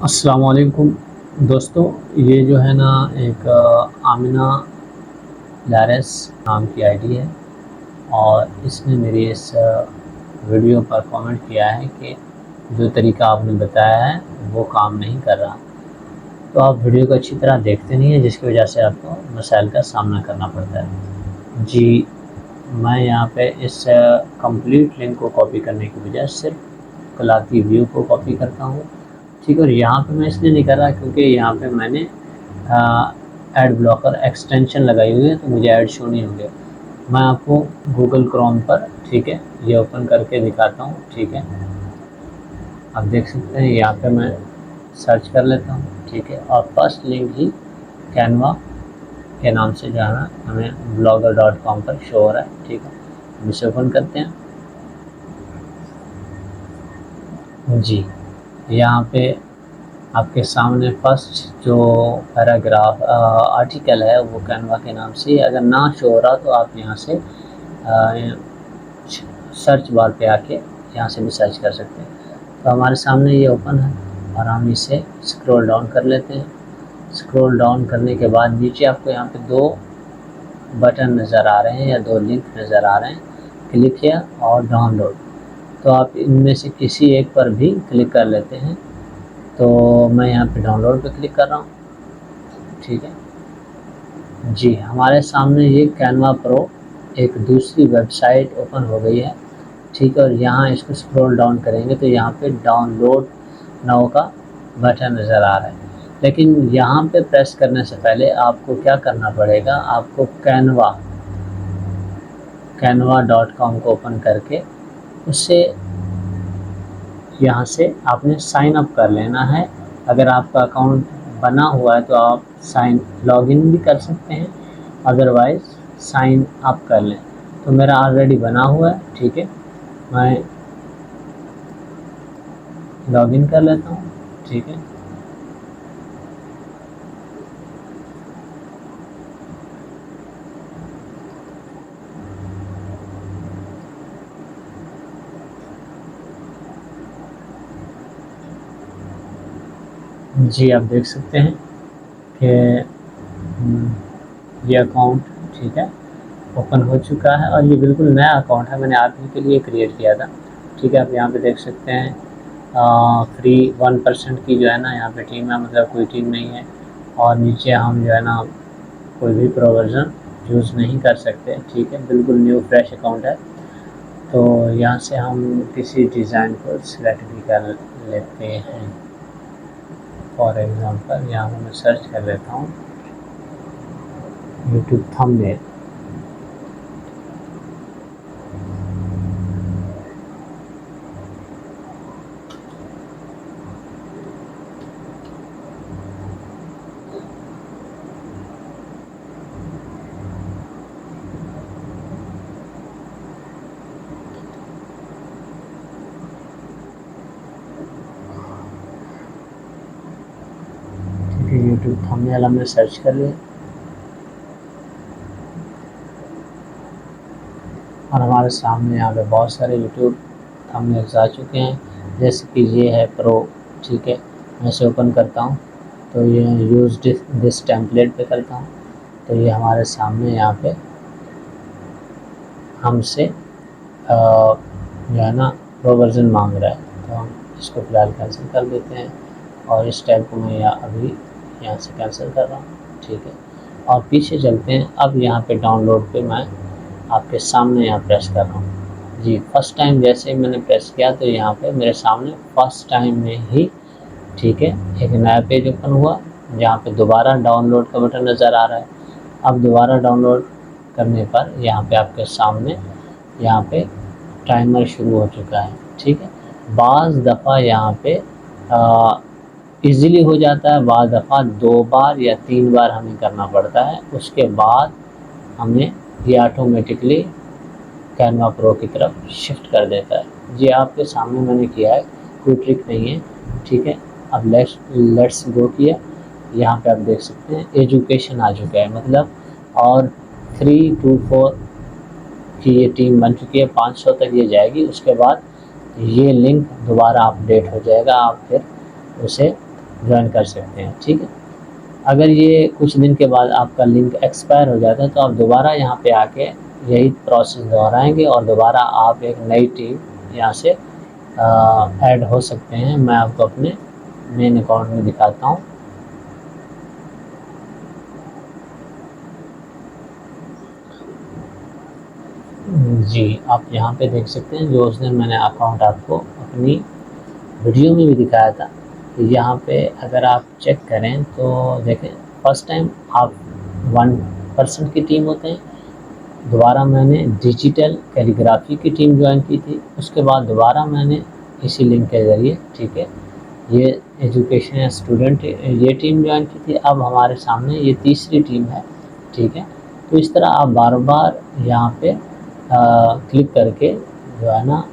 अस्सलाम वालेकुम दोस्तों। ये जो है ना एक आमिना लारेस नाम की आईडी है और इसने मेरी इस वीडियो पर कमेंट किया है कि जो तरीका आपने बताया है वो काम नहीं कर रहा। तो आप वीडियो को अच्छी तरह देखते नहीं हैं, जिसकी वजह से आपको मसाइल का सामना करना पड़ता है। जी, मैं यहाँ पे इस कंप्लीट लिंक को कॉपी करने की बजाय सिर्फ कलाती व्यू को कॉपी करता हूँ। ठीक है, और यहाँ पे मैं इसलिए नहीं कर रहा क्योंकि यहाँ पे मैंने एड ब्लॉकर एक्सटेंशन लगाई हुई है, तो मुझे ऐड शो नहीं होंगे। मैं आपको गूगल क्रोम पर, ठीक है, ये ओपन करके दिखाता हूँ। ठीक है, आप देख सकते हैं यहाँ पे मैं सर्च कर लेता हूँ। ठीक है, और फर्स्ट लिंक ही कैनवा के नाम से जो है ना हमें blogger.com पर शो हो रहा है। ठीक है, हम इसे ओपन करते हैं। जी, यहाँ पे आपके सामने फर्स्ट जो पैराग्राफ आर्टिकल है वो कैनवा के नाम से, अगर ना शो हो रहा तो आप यहाँ से सर्च बार पे आके यहाँ से भी सर्च कर सकते हैं। तो हमारे सामने ये ओपन है और हम इसे स्क्रॉल डाउन कर लेते हैं। स्क्रॉल डाउन करने के बाद नीचे आपको यहाँ पे दो बटन नज़र आ रहे हैं या दो लिंक नज़र आ रहे हैं, क्लिक किया और डाउनलोड। तो आप इनमें से किसी एक पर भी क्लिक कर लेते हैं। तो मैं यहाँ पे डाउनलोड पे क्लिक कर रहा हूँ। ठीक है जी, हमारे सामने ये कैनवा प्रो एक दूसरी वेबसाइट ओपन हो गई है। ठीक है, और यहाँ इसको स्क्रॉल डाउन करेंगे तो यहाँ पे डाउनलोड नाउ का बटन नज़र आ रहा है। लेकिन यहाँ पे प्रेस करने से पहले आपको क्या करना पड़ेगा, आपको canva.com को ओपन करके उससे यहाँ से आपने साइन अप कर लेना है। अगर आपका अकाउंट बना हुआ है तो आप लॉगिन भी कर सकते हैं, अदरवाइज़ साइन अप कर लें। तो मेरा ऑलरेडी बना हुआ है। ठीक है, मैं लॉगिन कर लेता हूँ। ठीक है, जी आप देख सकते हैं कि ये अकाउंट, ठीक है, ओपन हो चुका है और ये बिल्कुल नया अकाउंट है, मैंने आप ही के लिए क्रिएट किया था। ठीक है, आप यहाँ पे देख सकते हैं फ्री 1% की जो है ना यहाँ पे टीम है, मतलब कोई टीम नहीं है। और नीचे हम जो है ना कोई भी प्रोवर्जन यूज़ नहीं कर सकते। ठीक है, बिल्कुल न्यू फ्रेश अकाउंट है। तो यहाँ से हम किसी डिज़ाइन को सिलेक्ट भी कर लेते हैं। फॉर एग्ज़ाम्पल यहाँ मैं सर्च कर लेता हूँ यूट्यूब थंबनेल। यूट्यूब थंबनेल हमने सर्च कर लिया और हमारे सामने यहाँ पे बहुत सारे यूट्यूब थंबनेल्स आ चुके हैं, जैसे कि ये है प्रो। ठीक है, मैं इसे ओपन करता हूँ तो ये यूज़ दिस टेम्पलेट पे करता हूँ तो ये हमारे सामने यहाँ पे हमसे जो है ना प्रो वर्जन मांग रहा है। तो हम इसको फ़िलहाल कैंसिल कर देते हैं और इस टैब को मैं अभी यहाँ से कैंसिल कर रहा हूँ। ठीक है, और पीछे चलते हैं। अब यहाँ पे डाउनलोड पे मैं आपके सामने यहाँ प्रेस कर रहा हूँ। जी, फर्स्ट टाइम जैसे ही मैंने प्रेस किया तो यहाँ पे मेरे सामने फर्स्ट टाइम में ही, ठीक है, एक नया पेज ओपन हुआ जहाँ पे दोबारा डाउनलोड का बटन नज़र आ रहा है। अब दोबारा डाउनलोड करने पर यहाँ पे आपके सामने यहाँ पे टाइमर शुरू हो चुका है। ठीक है, बाज़ दफ़ा यहाँ पे ईज़िली हो जाता है, बाज़ दफ़ा 2 बार या 3 बार हमें करना पड़ता है। उसके बाद हमें ये ऑटोमेटिकली कैनवा प्रो की तरफ शिफ्ट कर देता है। जी, आपके सामने मैंने किया है, कोई ट्रिक नहीं है। ठीक है, अब लेट्स गो किया। यहाँ पे आप देख सकते हैं एजुकेशन आ चुका है, मतलब और 3 to 4 की ये टीम बन चुकी है। 500 तक ये जाएगी, उसके बाद ये लिंक दोबारा अपडेट हो जाएगा। आप फिर उसे ज्वाइन कर सकते हैं। ठीक है, अगर ये कुछ दिन के बाद आपका लिंक एक्सपायर हो जाता है तो आप दोबारा यहाँ पे आके यही प्रोसेस दोहराएंगे और दोबारा आप एक नई टीम यहाँ से ऐड हो सकते हैं। मैं आपको अपने मेन अकाउंट में दिखाता हूँ। जी, आप यहाँ पे देख सकते हैं जो उस दिन मैंने अकाउंट आपको अपनी वीडियो में भी दिखाया था। तो यहाँ पे अगर आप चेक करें तो देखें, फर्स्ट टाइम आप 1% की टीम होते हैं। दोबारा मैंने डिजिटल कैलीग्राफी की टीम ज्वाइन की थी। उसके बाद दोबारा मैंने इसी लिंक के ज़रिए, ठीक है, ये एजुकेशन या स्टूडेंट ये टीम ज्वाइन की थी। अब हमारे सामने ये तीसरी टीम है। ठीक है, तो इस तरह आप बार बार यहाँ पे क्लिक करके जो है ना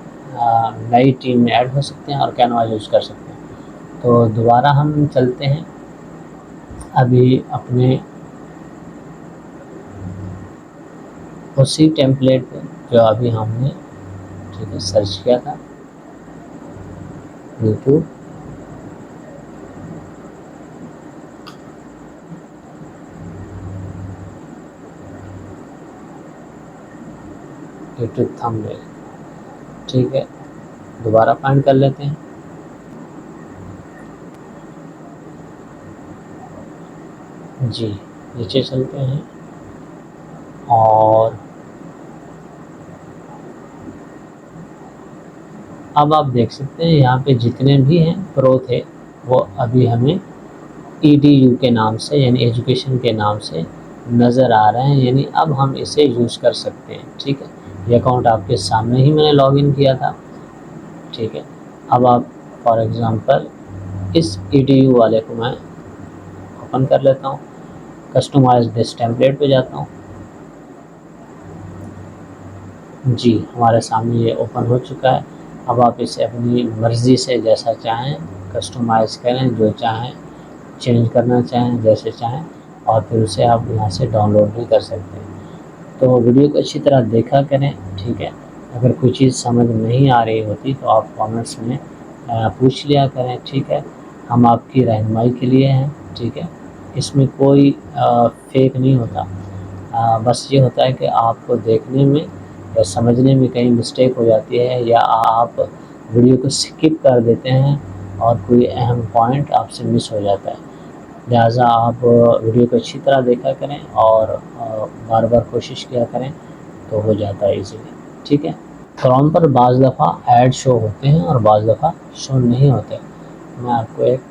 नई टीम में ऐड हो सकते हैं और कैनवा यूज़ कर सकते हैं। तो दोबारा हम चलते हैं अभी अपने उसी टेम्पलेट पे जो अभी हमने, ठीक है, सर्च किया था, यूट्यूब। यूट्यूब थंबनेल, ठीक है, दोबारा फाइंड कर लेते हैं। जी, नीचे चलते हैं और अब आप देख सकते हैं यहाँ पे जितने भी हैं प्रो थे वो अभी हमें EDU के नाम से यानी एजुकेशन के नाम से नज़र आ रहे हैं, यानी अब हम इसे यूज़ कर सकते हैं। ठीक है, ये अकाउंट आपके सामने ही मैंने लॉगिन किया था। ठीक है, अब आप फॉर एग्ज़ाम्पल इस EDU वाले को मैं ओपन कर लेता हूँ, कस्टमाइज दिस टेम्पलेट पे जाता हूँ। जी, हमारे सामने ये ओपन हो चुका है। अब आप इसे अपनी मर्ज़ी से जैसा चाहें कस्टमाइज़ करें, जो चाहें चेंज करना चाहें, जैसे चाहें, और फिर उसे आप यहाँ से डाउनलोड भी कर सकते हैं। तो वीडियो को अच्छी तरह देखा करें। ठीक है, अगर कोई चीज़ समझ नहीं आ रही होती तो आप कमेंट्स में पूछ लिया करें। ठीक है, हम आपकी रहनुमाई के लिए हैं। ठीक है, इसमें कोई फेक नहीं होता। बस ये होता है कि आपको देखने में या समझने में कहीं मिस्टेक हो जाती है या आप वीडियो को स्किप कर देते हैं और कोई अहम पॉइंट आपसे मिस हो जाता है। लिहाजा आप वीडियो को अच्छी तरह देखा करें और बार बार कोशिश किया करें तो हो जाता है इजीली। ठीक है, क्रोम पर बाज़ दफ़ा ऐड शो होते हैं और बाज़ दफ़ा शो नहीं होते। मैं आपको एक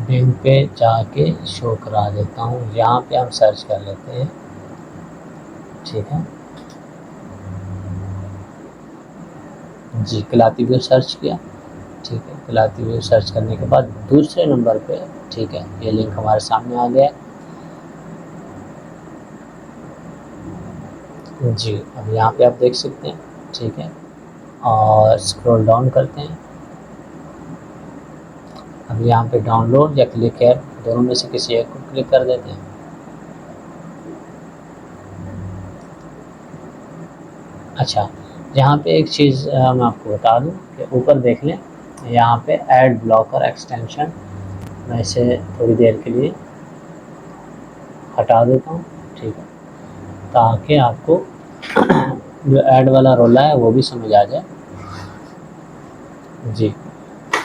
लिंक पे जाके शो करा देता हूँ। यहाँ पे हम सर्च कर लेते हैं। ठीक है, जी, कलाती व्यू सर्च किया। ठीक है, कलाती व्यू सर्च करने के बाद दूसरे नंबर पे, ठीक है, ये लिंक हमारे सामने आ गया। जी, अब यहाँ पे आप देख सकते हैं। ठीक है, और स्क्रॉल डाउन करते हैं। अब यहाँ पे डाउनलोड या क्लिक हेयर दोनों में से किसी एक को क्लिक कर देते हैं। अच्छा, यहाँ पे एक चीज़ मैं आपको बता दूँ कि ऊपर देख लें, यहाँ पे ऐड ब्लॉकर एक्सटेंशन, मैं इसे थोड़ी देर के लिए हटा देता हूँ। ठीक है, ताकि आपको जो ऐड वाला रोला है वो भी समझ आ जाए। जी,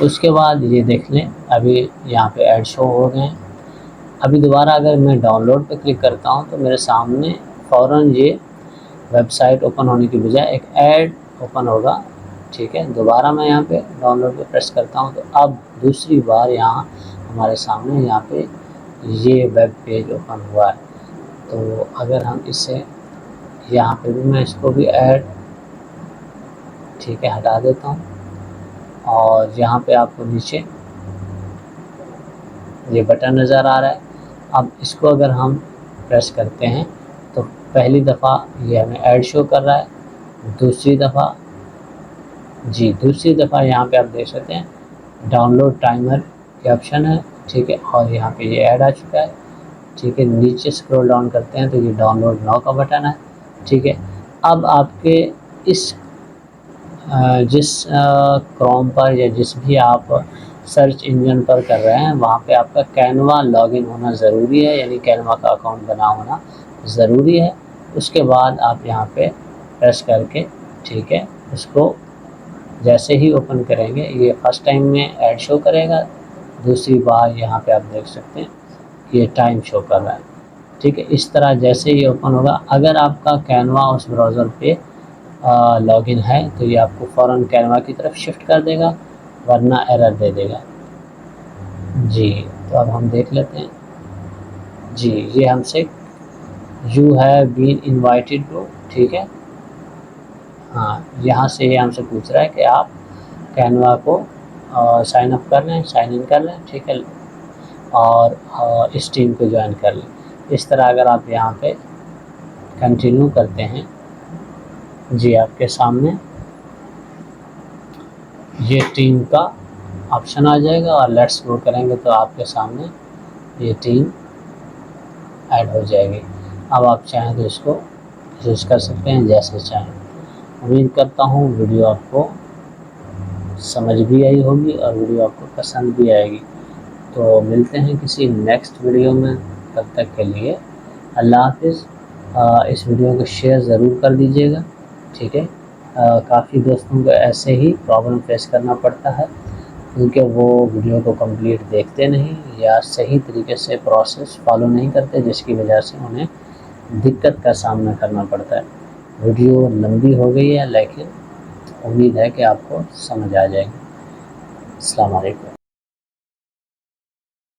उसके बाद ये देख लें, अभी यहाँ पे ऐड शो हो गए हैं। अभी दोबारा अगर मैं डाउनलोड पे क्लिक करता हूँ तो मेरे सामने फ़ौरन ये वेबसाइट ओपन होने की बजाय एक ऐड ओपन होगा। ठीक है, दोबारा मैं यहाँ पे डाउनलोड पे प्रेस करता हूँ तो अब दूसरी बार यहाँ हमारे सामने यहाँ पे ये वेब पेज ओपन हुआ है। तो अगर हम इसे यहाँ पे भी, मैं इसको भी ऐड, ठीक है, हटा देता हूँ और यहाँ पे आपको नीचे ये बटन नज़र आ रहा है। अब इसको अगर हम प्रेस करते हैं तो पहली दफ़ा ये हमें ऐड शो कर रहा है, दूसरी दफ़ा, जी, दूसरी दफ़ा यहाँ पे आप देख सकते हैं डाउनलोड टाइमर के ऑप्शन है। ठीक है, और यहाँ पे ये ऐड आ चुका है। ठीक है, नीचे स्क्रॉल डाउन करते हैं तो ये डाउनलोड नाउ का बटन है। ठीक है, अब आपके इस जिस क्रोम पर या जिस भी आप सर्च इंजन पर कर रहे हैं वहाँ पे आपका कैनवा लॉगिन होना ज़रूरी है, यानी कैनवा का अकाउंट बना होना ज़रूरी है। उसके बाद आप यहाँ पे प्रेस करके, ठीक है, उसको जैसे ही ओपन करेंगे ये फर्स्ट टाइम में ऐड शो करेगा, दूसरी बार यहाँ पे आप देख सकते हैं कि ये टाइम शो कर रहा है, ठीक है। इस तरह जैसे ही ओपन होगा, अगर आपका कैनवा उस ब्राउज़र पे लॉगिन है तो ये आपको फ़ौरन कैनवा की तरफ शिफ्ट कर देगा, वरना एरर दे देगा। जी, तो अब हम देख लेते हैं। जी, ये हमसे you have been invited to, ठीक है। हाँ, यहाँ से ये हमसे पूछ रहा है कि आप कैनवा को साइन अप कर लें, साइन इन कर लें, ठीक है, और इस टीम को ज्वाइन कर लें। इस तरह अगर आप यहाँ पे कंटिन्यू करते हैं, जी, आपके सामने ये टीम का ऑप्शन आ जाएगा और लेट्स गो करेंगे तो आपके सामने ये टीम ऐड हो जाएगी। अब आप चाहें तो इसको यूज़ कर सकते हैं जैसे चाहें। उम्मीद करता हूँ वीडियो आपको समझ भी आई होगी और वीडियो आपको पसंद भी आएगी। तो मिलते हैं किसी नेक्स्ट वीडियो में, तब तक के लिए अल्लाह हाफ़िज़। इस वीडियो को शेयर ज़रूर कर दीजिएगा, ठीक है। काफ़ी दोस्तों को ऐसे ही प्रॉब्लम फेस करना पड़ता है क्योंकि वो वीडियो को कंप्लीट देखते नहीं या सही तरीके से प्रोसेस फॉलो नहीं करते, जिसकी वजह से उन्हें दिक्कत का सामना करना पड़ता है। वीडियो लंबी हो गई है लेकिन उम्मीद है कि आपको समझ आ जाएगी। अस्सलाम वालेकुम।